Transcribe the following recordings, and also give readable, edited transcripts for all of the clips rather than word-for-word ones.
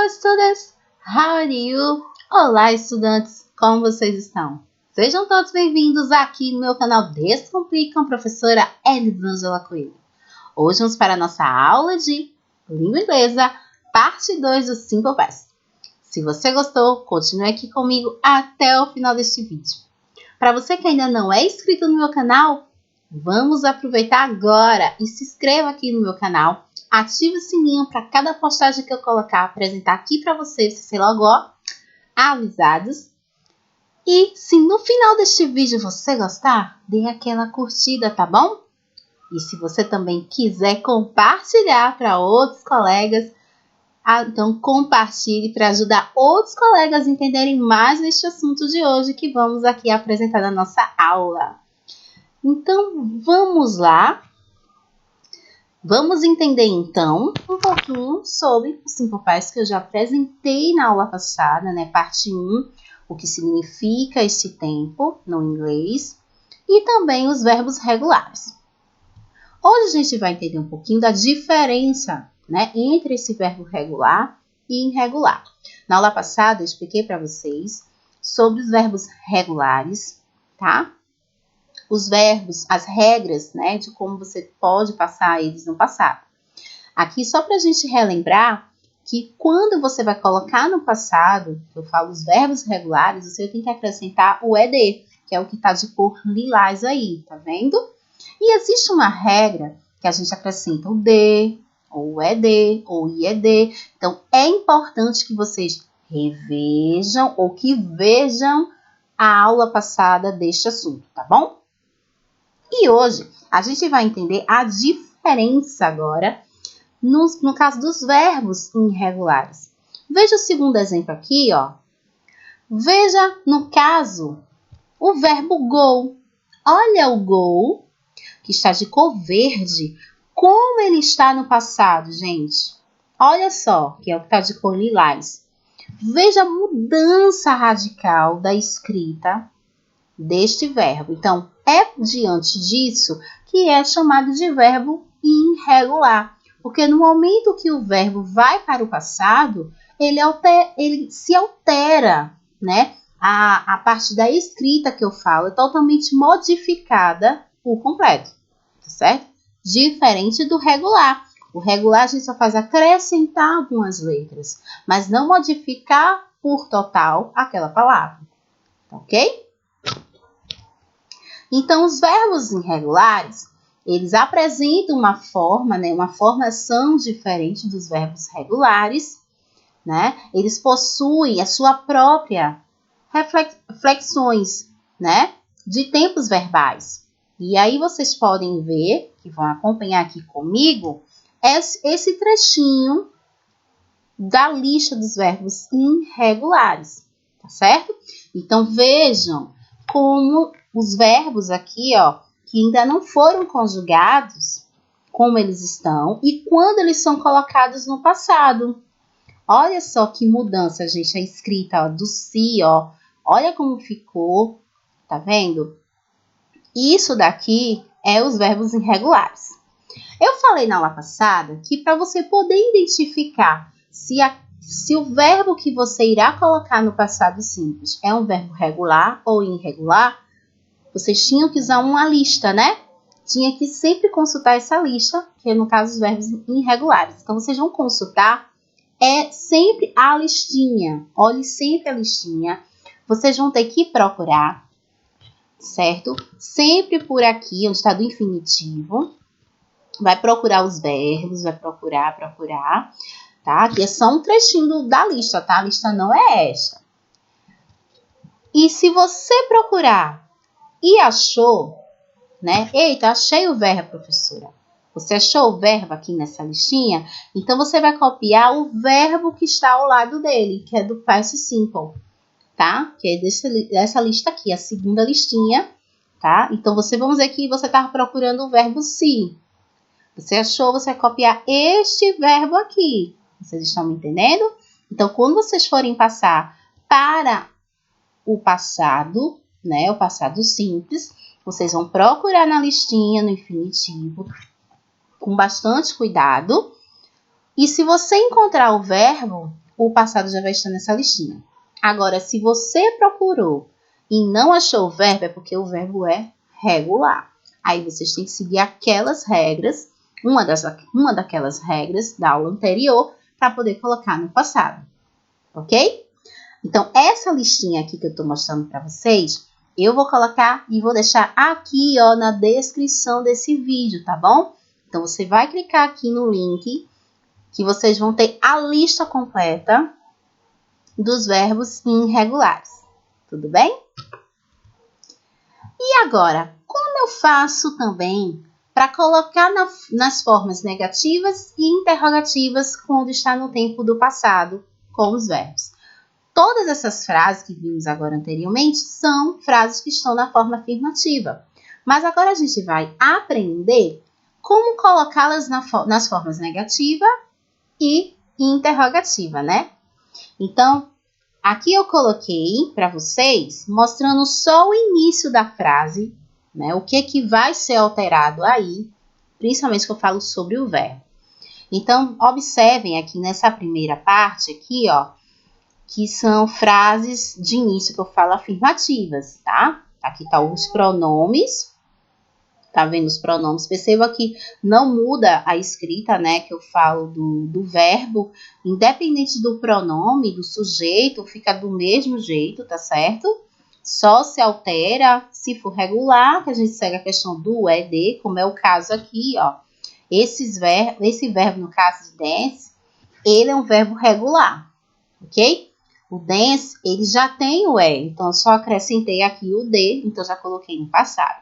Hello, students! How are you? Olá, estudantes! Como vocês estão? Sejam todos bem-vindos aqui no meu canal Descomplica com a professora Elisângela Coelho. Hoje vamos para a nossa aula de língua inglesa, parte 2 do Simple Past. Se você gostou, continue aqui comigo até o final deste vídeo. Para você que ainda não é inscrito no meu canal, vamos aproveitar agora e se inscreva aqui no meu canal. Ative o sininho para cada postagem que eu colocar, apresentar aqui para vocês, ser logo avisados. E se no final deste vídeo você gostar, dê aquela curtida, tá bom? E se você também quiser compartilhar para outros colegas, então compartilhe para ajudar outros colegas a entenderem mais neste assunto de hoje que vamos aqui apresentar na nossa aula. Então, vamos lá. Vamos entender, então, um pouquinho sobre o Simple Past que eu já apresentei na aula passada, né? Parte 1, o que significa este tempo no inglês, e também os verbos regulares. Hoje a gente vai entender um pouquinho da diferença, né, entre esse verbo regular e irregular. Na aula passada eu expliquei para vocês sobre os verbos regulares, tá? Os verbos, as regras, né, de como você pode passar eles no passado. Aqui, só para a gente relembrar que quando você vai colocar no passado, eu falo os verbos regulares, você tem que acrescentar o ED, que é o que está de cor lilás aí, tá vendo? E existe uma regra que a gente acrescenta o D, ou o ED, ou o IED. Então, é importante que vocês revejam ou que vejam a aula passada deste assunto, tá bom? E hoje a gente vai entender a diferença agora no caso dos verbos irregulares. Veja o segundo exemplo aqui, ó. Veja no caso o verbo go. Olha o go, que está de cor verde, como ele está no passado, gente. Olha só, que é o que está de cor lilás. Veja a mudança radical da escrita deste verbo. Então, é diante disso que é chamado de verbo irregular. Porque no momento que o verbo vai para o passado, ele se altera, né? A parte da escrita que eu falo é totalmente modificada por completo, tá certo? Diferente do regular. O regular a gente só faz acrescentar algumas letras, mas não modificar por total aquela palavra, ok? Então, os verbos irregulares, eles apresentam uma forma, né, uma formação diferente dos verbos regulares, né? Eles possuem a sua própria flexões, né, de tempos verbais. E aí vocês podem ver, que vão acompanhar aqui comigo, esse trechinho da lista dos verbos irregulares, tá certo? Então, vejam como os verbos aqui, ó, que ainda não foram conjugados, como eles estão e quando eles são colocados no passado. Olha só que mudança, gente, a escrita, ó, do si, ó. Olha como ficou, tá vendo? Isso daqui é os verbos irregulares. Eu falei na aula passada que para você poder identificar se o verbo que você irá colocar no passado simples é um verbo regular ou irregular, vocês tinham que usar uma lista, né? Tinha que sempre consultar essa lista, que é no caso os verbos irregulares. Então, vocês vão consultar sempre a listinha. Olhe sempre a listinha. Vocês vão ter que procurar, certo? Sempre por aqui, onde está do infinitivo. Vai procurar os verbos, vai procurar, tá? Aqui é só um trechinho da lista, tá? A lista não é esta. E se você procurar e achou, né? Eita, achei o verbo, professora. Você achou o verbo aqui nessa listinha? Então, você vai copiar o verbo que está ao lado dele, que é do past simple, tá? Que é dessa lista aqui, a segunda listinha, tá? Então, vamos dizer que você estava procurando o verbo see. Você achou, você vai copiar este verbo aqui. Vocês estão me entendendo? Então, quando vocês forem passar para o passado, né, o passado simples, vocês vão procurar na listinha, no infinitivo, com bastante cuidado. E se você encontrar o verbo o passado já vai estar nessa listinha. Agora, se você procurou e não achou o verbo, é porque o verbo é regular. Aí vocês têm que seguir aquelas regras, uma daquelas regras da aula anterior, para poder colocar no passado, ok? Então, essa listinha aqui que eu estou mostrando para vocês, eu vou colocar e vou deixar aqui, ó, na descrição desse vídeo, tá bom? Então, você vai clicar aqui no link, que vocês vão ter a lista completa dos verbos irregulares, tudo bem? E agora, como eu faço também para colocar nas formas negativas e interrogativas quando está no tempo do passado com os verbos? Todas essas frases que vimos agora anteriormente são frases que estão na forma afirmativa. Mas agora a gente vai aprender como colocá-las nas formas negativa e interrogativa, né? Então, aqui eu coloquei para vocês, mostrando só o início da frase, né? O que vai ser alterado aí, principalmente que eu falo sobre o verbo. Então, observem aqui nessa primeira parte aqui, ó, que são frases de início que eu falo afirmativas, tá? Aqui tá os pronomes. Tá vendo os pronomes? Perceba que não muda a escrita, né? Que eu falo do verbo. Independente do pronome, do sujeito, fica do mesmo jeito, tá certo? Só se altera se for regular, que a gente segue a questão do ED, como é o caso aqui, ó. Esse verbo, no caso de dance, ele é um verbo regular, ok? O dance, ele já tem o E, então eu só acrescentei aqui o D, então já coloquei no passado.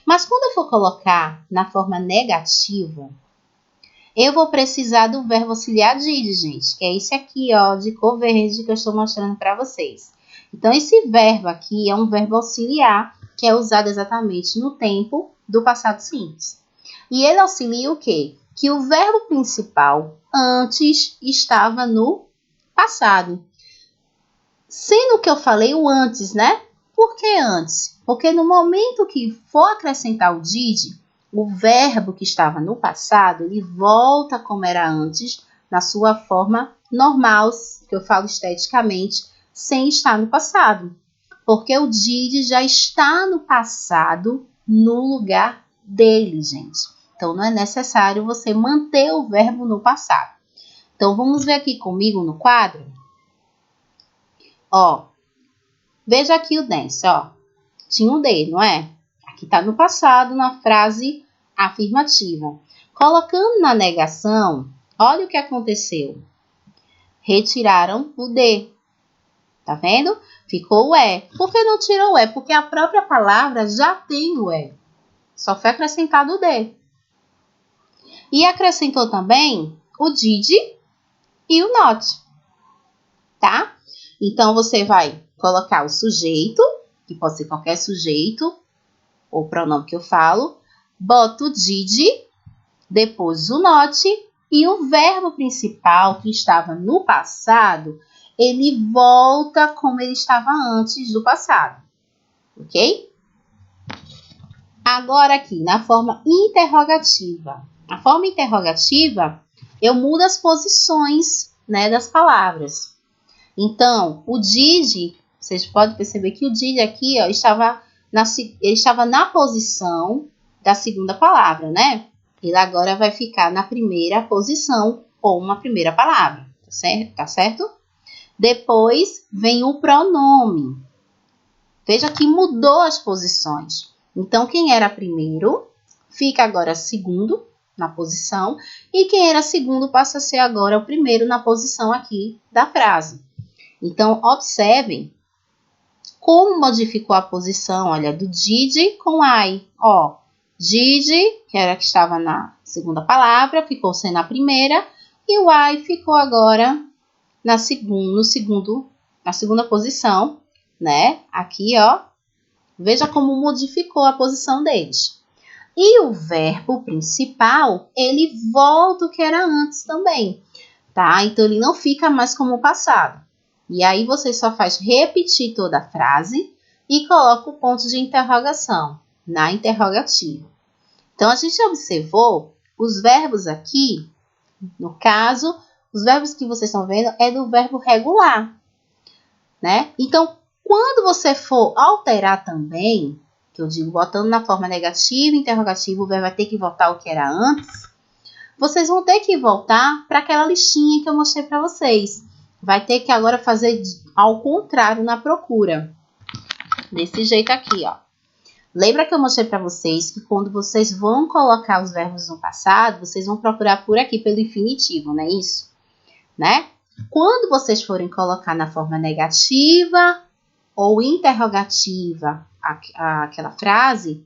Mas quando eu for colocar na forma negativa, eu vou precisar do verbo auxiliar did, gente, que é esse aqui, ó, de cor verde que eu estou mostrando para vocês. Então, esse verbo aqui é um verbo auxiliar que é usado exatamente no tempo do passado simples. E ele auxilia o quê? Que o verbo principal antes estava no passado. Sendo que eu falei o antes, né? Por que antes? Porque no momento que for acrescentar o did, o verbo que estava no passado, ele volta como era antes, na sua forma normal, que eu falo esteticamente, sem estar no passado. Porque o did já está no passado, no lugar dele, gente. Então, não é necessário você manter o verbo no passado. Então, vamos ver aqui comigo no quadro. Ó, veja aqui o dance, ó. Tinha um D, não é? Aqui tá no passado, na frase afirmativa. Colocando na negação, olha o que aconteceu. Retiraram o D. Tá vendo? Ficou o E. Por que não tirou o E? Porque a própria palavra já tem o E. Só foi acrescentado o D. E acrescentou também o did e o not. Tá? Então, você vai colocar o sujeito, que pode ser qualquer sujeito, ou pronome que eu falo, bota o did, depois o not, e o verbo principal, que estava no passado, ele volta como ele estava antes do passado, ok? Agora aqui, na forma interrogativa. Na forma interrogativa, eu mudo as posições, né, das palavras. Então, o did, vocês podem perceber que o did aqui, ó, ele estava na posição da segunda palavra, né? Ele agora vai ficar na primeira posição com uma primeira palavra, tá certo? Depois vem o pronome. Veja que mudou as posições. Então, quem era primeiro fica agora segundo na posição e quem era segundo passa a ser agora o primeiro na posição aqui da frase. Então, observem como modificou a posição, olha, do did com I. Ó, did, que era que estava na segunda palavra, ficou sendo a primeira, e o I ficou agora na segunda posição, né? Aqui, ó, veja como modificou a posição deles. E o verbo principal, ele volta o que era antes também, tá? Então, ele não fica mais como o passado. E aí, você só faz repetir toda a frase e coloca o ponto de interrogação na interrogativa. Então, a gente observou os verbos aqui, no caso, Os verbos que vocês estão vendo é do verbo regular, né? Então, quando você for alterar também, que eu digo botando na forma negativa, interrogativa, o verbo vai ter que voltar ao que era antes, vocês vão ter que voltar para aquela listinha que eu mostrei para vocês. Vai ter que agora fazer ao contrário na procura. Desse jeito aqui, ó. Lembra que eu mostrei para vocês que quando vocês vão colocar os verbos no passado, vocês vão procurar por aqui pelo infinitivo, não é isso? Né? Quando vocês forem colocar na forma negativa ou interrogativa aquela frase,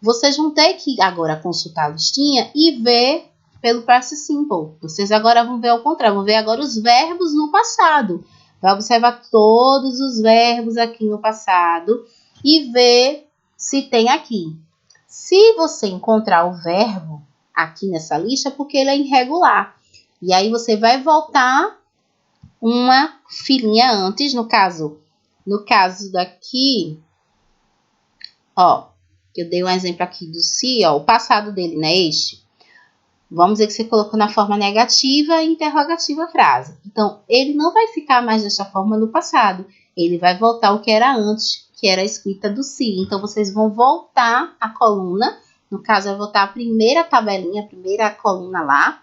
vocês vão ter que agora consultar a listinha e ver pelo past simple. Vocês agora vão ver ao contrário, vão ver agora os verbos no passado. Vai observar todos os verbos aqui no passado e ver se tem aqui. Se você encontrar o verbo aqui nessa lista, é porque ele é irregular. E aí você vai voltar uma filinha antes, no caso daqui, ó, eu dei um exemplo aqui do se, ó, o passado dele, né, este. Vamos dizer que você colocou na forma negativa e interrogativa a frase. Então, ele não vai ficar mais dessa forma no passado. Ele vai voltar o que era antes, que era a escrita do se. Então, vocês vão voltar a coluna. No caso, vai voltar a primeira tabelinha, a primeira coluna lá,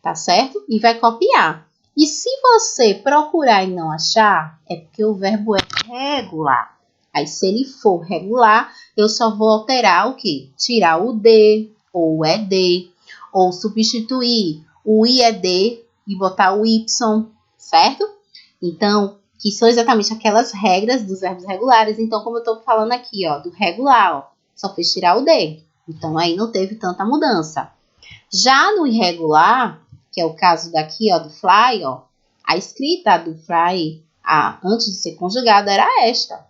tá certo? E vai copiar. E se você procurar e não achar, é porque o verbo é regular. Aí, se ele for regular, eu só vou alterar o quê? Tirar o D ou o ED. Ou substituir o IED e botar o Y, certo? Então, que são exatamente aquelas regras dos verbos regulares. Então, como eu estou falando aqui, ó, do regular, ó, só fez tirar o D. Então, aí não teve tanta mudança. Já no irregular, que é o caso daqui, ó, do fly, ó, a escrita do fly, antes de ser conjugada, era esta,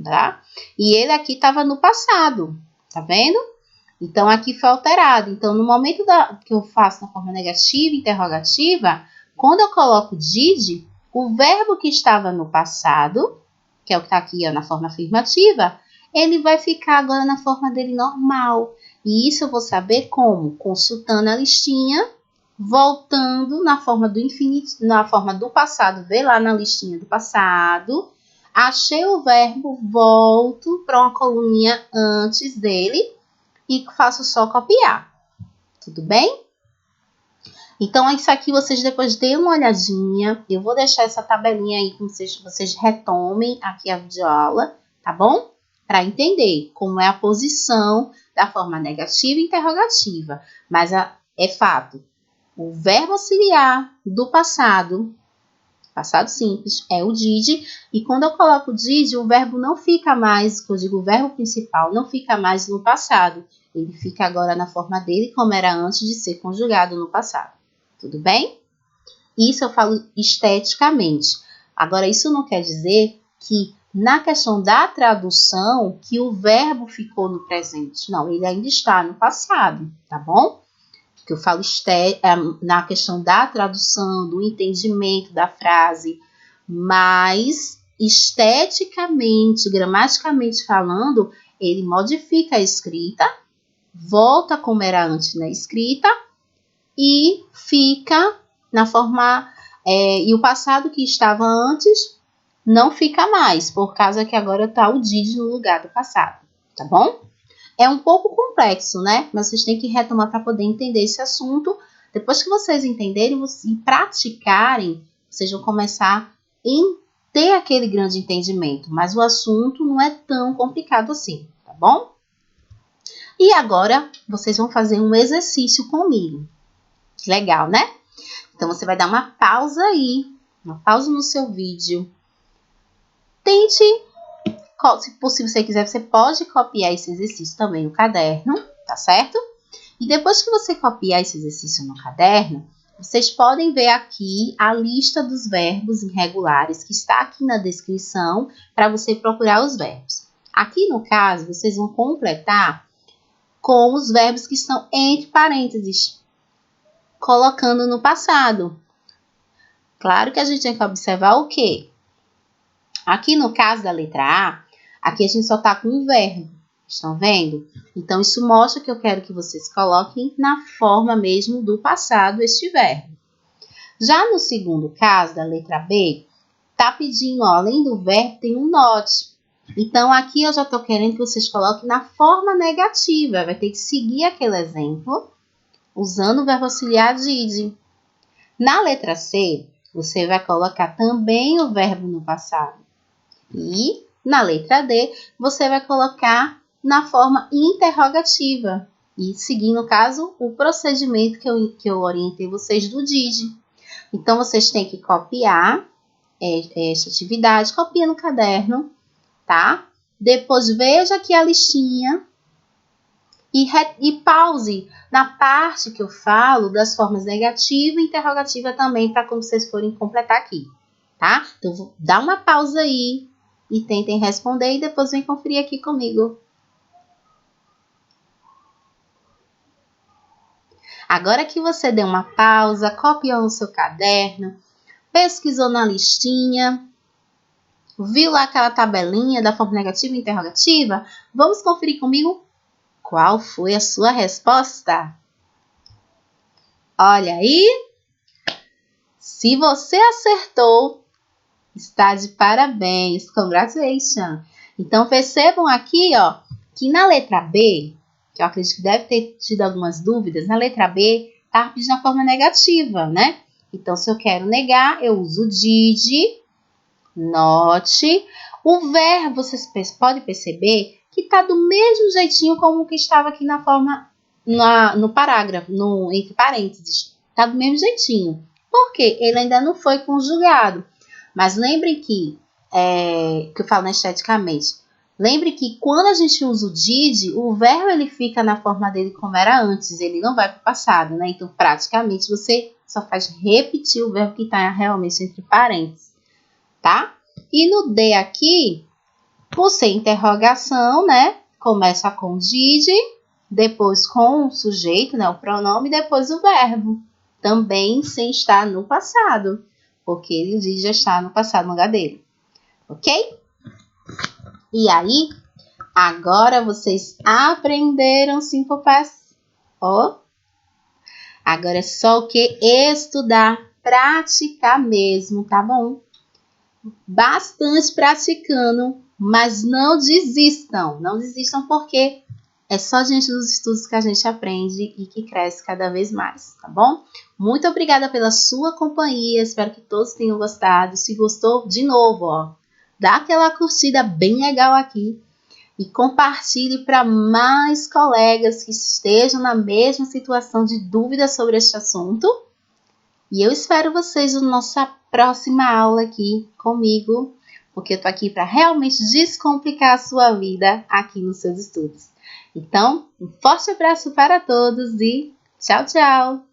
tá? E ele aqui estava no passado, tá vendo? Então, aqui foi alterado. Então, no momento que eu faço na forma negativa e interrogativa, quando eu coloco did, o verbo que estava no passado, que é o que está aqui ó, na forma afirmativa, ele vai ficar agora na forma dele normal. E isso eu vou saber como? Consultando a listinha, voltando na forma do infinito, na forma do passado, vê lá na listinha do passado, achei o verbo, volto para uma coluninha antes dele, e faço só copiar. Tudo bem? Então, isso aqui vocês depois deem uma olhadinha. Eu vou deixar essa tabelinha aí para vocês retomem aqui a videoaula, tá bom? Para entender como é a posição da forma negativa e interrogativa. Mas é fato, o verbo auxiliar do passado simples, é o did. E quando eu coloco o did, o verbo não fica mais, que eu digo o verbo principal, não fica mais no passado. Ele fica agora na forma dele, como era antes de ser conjugado no passado. Tudo bem? Isso eu falo esteticamente. Agora, isso não quer dizer que na questão da tradução, que o verbo ficou no presente. Não, ele ainda está no passado, tá bom? Que eu falo na questão da tradução, do entendimento da frase, mas esteticamente, gramaticalmente falando, ele modifica a escrita, volta como era antes na escrita e fica na forma, e o passado que estava antes não fica mais, por causa que agora está o did no lugar do passado, tá bom? É um pouco complexo, né? Mas vocês têm que retomar para poder entender esse assunto. Depois que vocês entenderem e praticarem, vocês vão começar a ter aquele grande entendimento. Mas o assunto não é tão complicado assim, tá bom? E agora, vocês vão fazer um exercício comigo. Legal, né? Então, você vai dar uma pausa aí, uma pausa no seu vídeo. Tente... Se possível, se você quiser, você pode copiar esse exercício também no caderno, tá certo? E depois que você copiar esse exercício no caderno, vocês podem ver aqui a lista dos verbos irregulares que está aqui na descrição para você procurar os verbos. Aqui no caso, vocês vão completar com os verbos que estão entre parênteses, colocando no passado. Claro que a gente tem que observar o quê? Aqui no caso da letra A, aqui a gente só está com um verbo, estão vendo? Então, isso mostra que eu quero que vocês coloquem na forma mesmo do passado este verbo. Já no segundo caso, da letra B, tá pedindo, ó, além do verbo, tem um not. Então, aqui eu já estou querendo que vocês coloquem na forma negativa. Vai ter que seguir aquele exemplo usando o verbo auxiliar did. Na letra C, você vai colocar também o verbo no passado. E na letra D, você vai colocar na forma interrogativa. E seguir, no caso, o procedimento que eu orientei vocês do did. Então, vocês têm que copiar esta atividade, copia no caderno, tá? Depois veja aqui a listinha e pause na parte que eu falo das formas negativa e interrogativa também, para quando vocês forem completar aqui, tá? Então, dá uma pausa aí e tentem responder e depois vem conferir aqui comigo. Agora que você deu uma pausa, copiou no seu caderno, pesquisou na listinha, viu lá aquela tabelinha da forma negativa e interrogativa, vamos conferir comigo qual foi a sua resposta. Olha aí, se você acertou, está de parabéns, congratulations. Então percebam aqui, ó, que na letra B, que eu acredito que deve ter tido algumas dúvidas, na letra B está pedindo a forma negativa, né? Então, se eu quero negar, eu uso did, not. O verbo, vocês podem perceber que está do mesmo jeitinho como que estava aqui na forma, no parágrafo, entre parênteses. Está do mesmo jeitinho. Por quê? Ele ainda não foi conjugado. Mas lembre que eu falo esteticamente, lembre que quando a gente usa o did, o verbo ele fica na forma dele como era antes, ele não vai para o passado, né? Então, praticamente, você só faz repetir o verbo que está realmente entre parênteses, tá? E no D aqui, por ser interrogação, né? Começa com did, depois com o sujeito, né? O pronome, depois o verbo. Também sem estar no passado, porque o did já está no passado no lugar dele. Ok? E aí, agora vocês aprenderam Simple Past? Ó, agora é só o que? Estudar, praticar mesmo, tá bom? Bastante praticando, mas não desistam. Não desistam porque é só diante dos estudos que a gente aprende e que cresce cada vez mais, tá bom? Muito obrigada pela sua companhia, espero que todos tenham gostado. Se gostou, de novo, ó, dá aquela curtida bem legal aqui e compartilhe para mais colegas que estejam na mesma situação de dúvida sobre este assunto. E eu espero vocês na nossa próxima aula aqui comigo, porque eu tô aqui para realmente descomplicar a sua vida aqui nos seus estudos. Então, um forte abraço para todos e tchau, tchau!